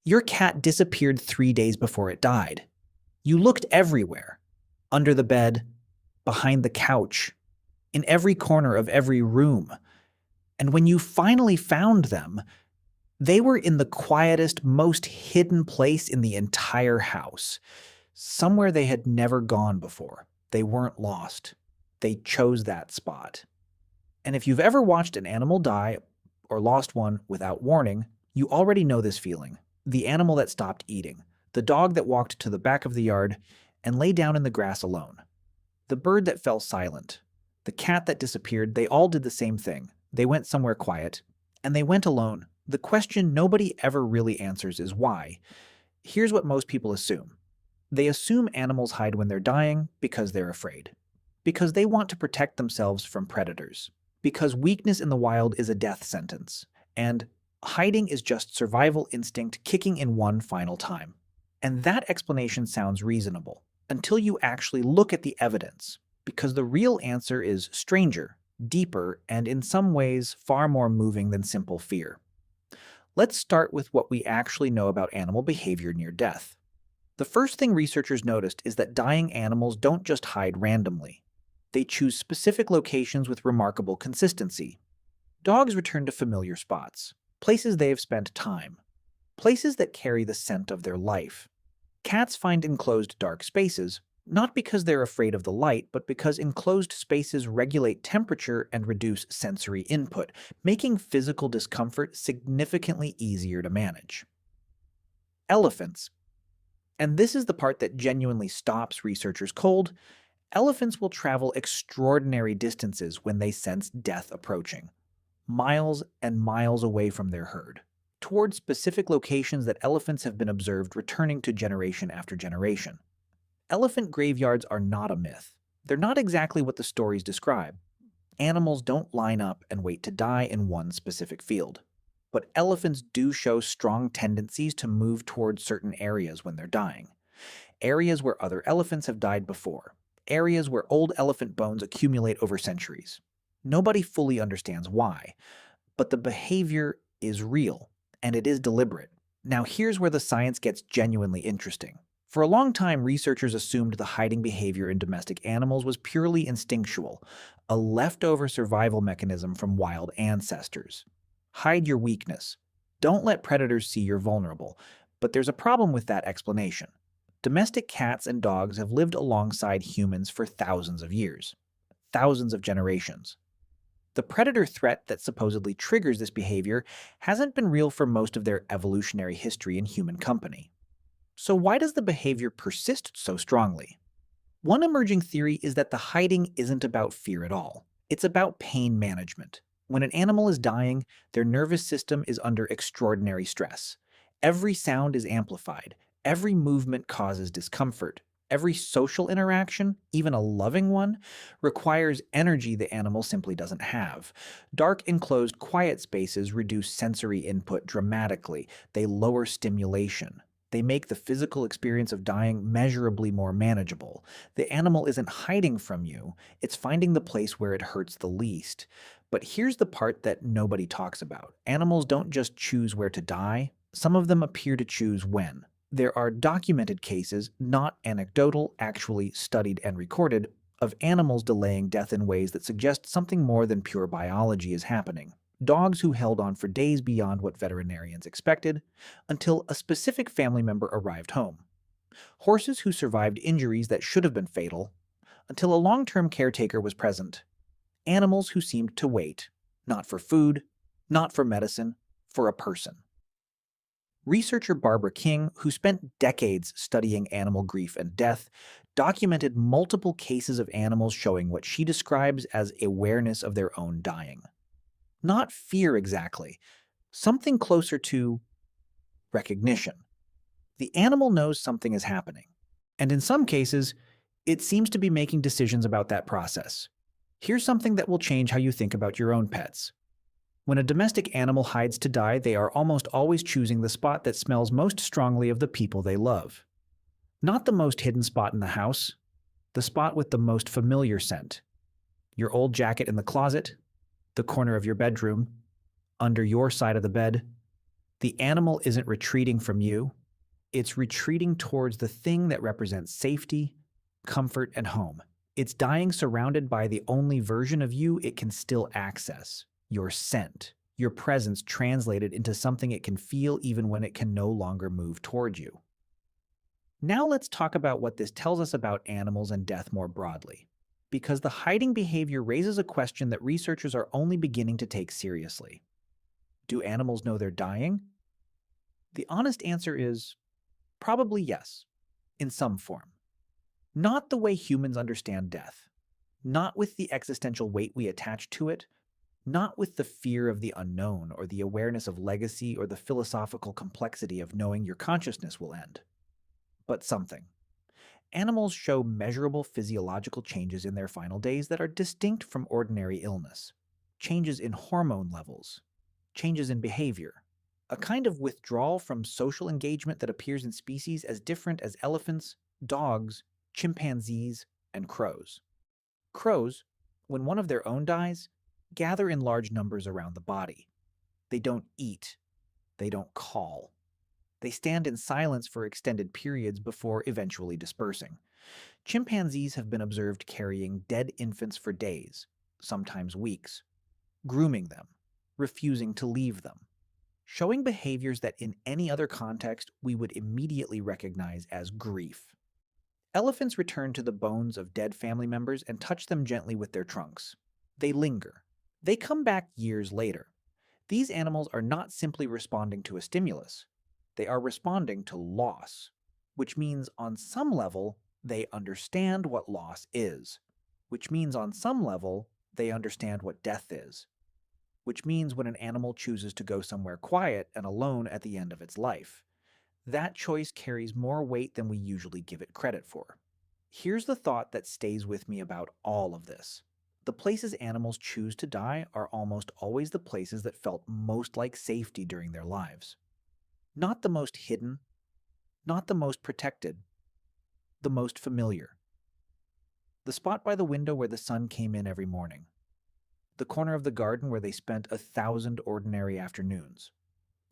Your cat disappeared 3 days before it died. You looked everywhere, under the bed, behind the couch, in every corner of every room. And when you finally found them, they were in the quietest, most hidden place in the entire house, somewhere they had never gone before. They weren't lost. They chose that spot. And if you've ever watched an animal die or lost one without warning, you already know this feeling. The animal that stopped eating, the dog that walked to the back of the yard and lay down in the grass alone, the bird that fell silent, the cat that disappeared. They all did the same thing. They went somewhere quiet, and they went alone. The question nobody ever really answers is why. Here's what most people assume. They assume animals hide when they're dying because they're afraid, because they want to protect themselves from predators, because weakness in the wild is a death sentence, and hiding is just survival instinct kicking in one final time. And that explanation sounds reasonable until you actually look at the evidence, because the real answer is stranger, deeper, and in some ways far more moving than simple fear. Let's start with what we actually know about animal behavior near death. The first thing researchers noticed is that dying animals don't just hide randomly. They choose specific locations with remarkable consistency. Dogs return to familiar spots, places they have spent time, places that carry the scent of their life. Cats find enclosed dark spaces, not because they're afraid of the light, but because enclosed spaces regulate temperature and reduce sensory input, making physical discomfort significantly easier to manage. Elephants. And this is the part that genuinely stops researchers cold. Elephants will travel extraordinary distances when they sense death approaching, miles and miles away from their herd, towards specific locations that elephants have been observed returning to generation after generation. Elephant graveyards are not a myth. They're not exactly what the stories describe. Animals don't line up and wait to die in one specific field. But elephants do show strong tendencies to move towards certain areas when they're dying. Areas where other elephants have died before. Areas where old elephant bones accumulate over centuries. Nobody fully understands why, but the behavior is real, and it is deliberate. Now here's where the science gets genuinely interesting. For a long time, researchers assumed the hiding behavior in domestic animals was purely instinctual, a leftover survival mechanism from wild ancestors. Hide your weakness. Don't let predators see you're vulnerable. But there's a problem with that explanation. Domestic cats and dogs have lived alongside humans for thousands of years, thousands of generations. The predator threat that supposedly triggers this behavior hasn't been real for most of their evolutionary history in human company. So why does the behavior persist so strongly? One emerging theory is that the hiding isn't about fear at all. It's about pain management. When an animal is dying, their nervous system is under extraordinary stress. Every sound is amplified. Every movement causes discomfort. Every social interaction, even a loving one, requires energy the animal simply doesn't have. Dark, enclosed, quiet spaces reduce sensory input dramatically. They lower stimulation. They make the physical experience of dying measurably more manageable. The animal isn't hiding from you, it's finding the place where it hurts the least. But here's the part that nobody talks about. Animals don't just choose where to die, some of them appear to choose when. There are documented cases, not anecdotal, actually studied and recorded, of animals delaying death in ways that suggest something more than pure biology is happening. Dogs who held on for days beyond what veterinarians expected, until a specific family member arrived home. Horses who survived injuries that should have been fatal, until a long-term caretaker was present. Animals who seemed to wait, not for food, not for medicine, for a person. Researcher Barbara King, who spent decades studying animal grief and death, documented multiple cases of animals showing what she describes as awareness of their own dying. Not fear exactly, something closer to recognition. The animal knows something is happening, and in some cases, it seems to be making decisions about that process. Here's something that will change how you think about your own pets. When a domestic animal hides to die, they are almost always choosing the spot that smells most strongly of the people they love. Not the most hidden spot in the house, the spot with the most familiar scent. Your old jacket in the closet, the corner of your bedroom, under your side of the bed. The animal isn't retreating from you, it's retreating towards the thing that represents safety, comfort, and home. It's dying surrounded by the only version of you it can still access, your scent, your presence translated into something it can feel even when it can no longer move toward you. Now let's talk about what this tells us about animals and death more broadly, because the hiding behavior raises a question that researchers are only beginning to take seriously. Do animals know they're dying? The honest answer is probably yes, in some form. Not the way humans understand death, not with the existential weight we attach to it, not with the fear of the unknown or the awareness of legacy or the philosophical complexity of knowing your consciousness will end, but something. Animals show measurable physiological changes in their final days that are distinct from ordinary illness. Changes in hormone levels, changes in behavior, a kind of withdrawal from social engagement that appears in species as different as elephants, dogs, chimpanzees, and crows. Crows, when one of their own dies, gather in large numbers around the body. They don't eat. They don't call. They stand in silence for extended periods before eventually dispersing. Chimpanzees have been observed carrying dead infants for days, sometimes weeks, grooming them, refusing to leave them, showing behaviors that in any other context we would immediately recognize as grief. Elephants return to the bones of dead family members and touch them gently with their trunks. They linger. They come back years later. These animals are not simply responding to a stimulus. They are responding to loss, which means on some level they understand what loss is, which means on some level they understand what death is, which means when an animal chooses to go somewhere quiet and alone at the end of its life, that choice carries more weight than we usually give it credit for. Here's the thought that stays with me about all of this. The places animals choose to die are almost always the places that felt most like safety during their lives. Not the most hidden, not the most protected, the most familiar. The spot by the window where the sun came in every morning. The corner of the garden where they spent 1,000 ordinary afternoons.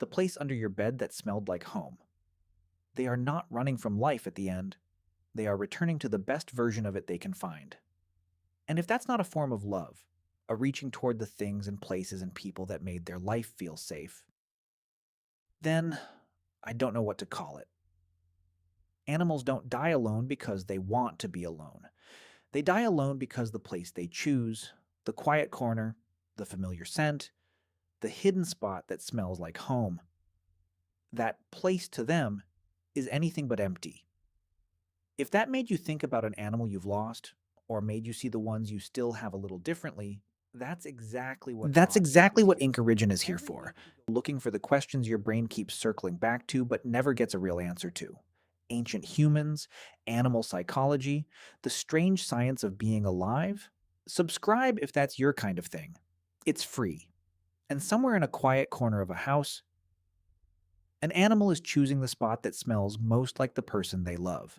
The place under your bed that smelled like home. They are not running from life at the end. They are returning to the best version of it they can find. And if that's not a form of love, a reaching toward the things and places and people that made their life feel safe, then I don't know what to call it. Animals don't die alone because they want to be alone. They die alone because the place they choose, the quiet corner, the familiar scent, the hidden spot that smells like home, that place to them is anything but empty. If that made you think about an animal you've lost, or made you see the ones you still have a little differently, that's exactly what Ink Origin is here for. Looking for the questions your brain keeps circling back to but never gets a real answer to. Ancient humans, animal psychology, the strange science of being alive. Subscribe if that's your kind of thing. It's free. And somewhere in a quiet corner of a house, an animal is choosing the spot that smells most like the person they love.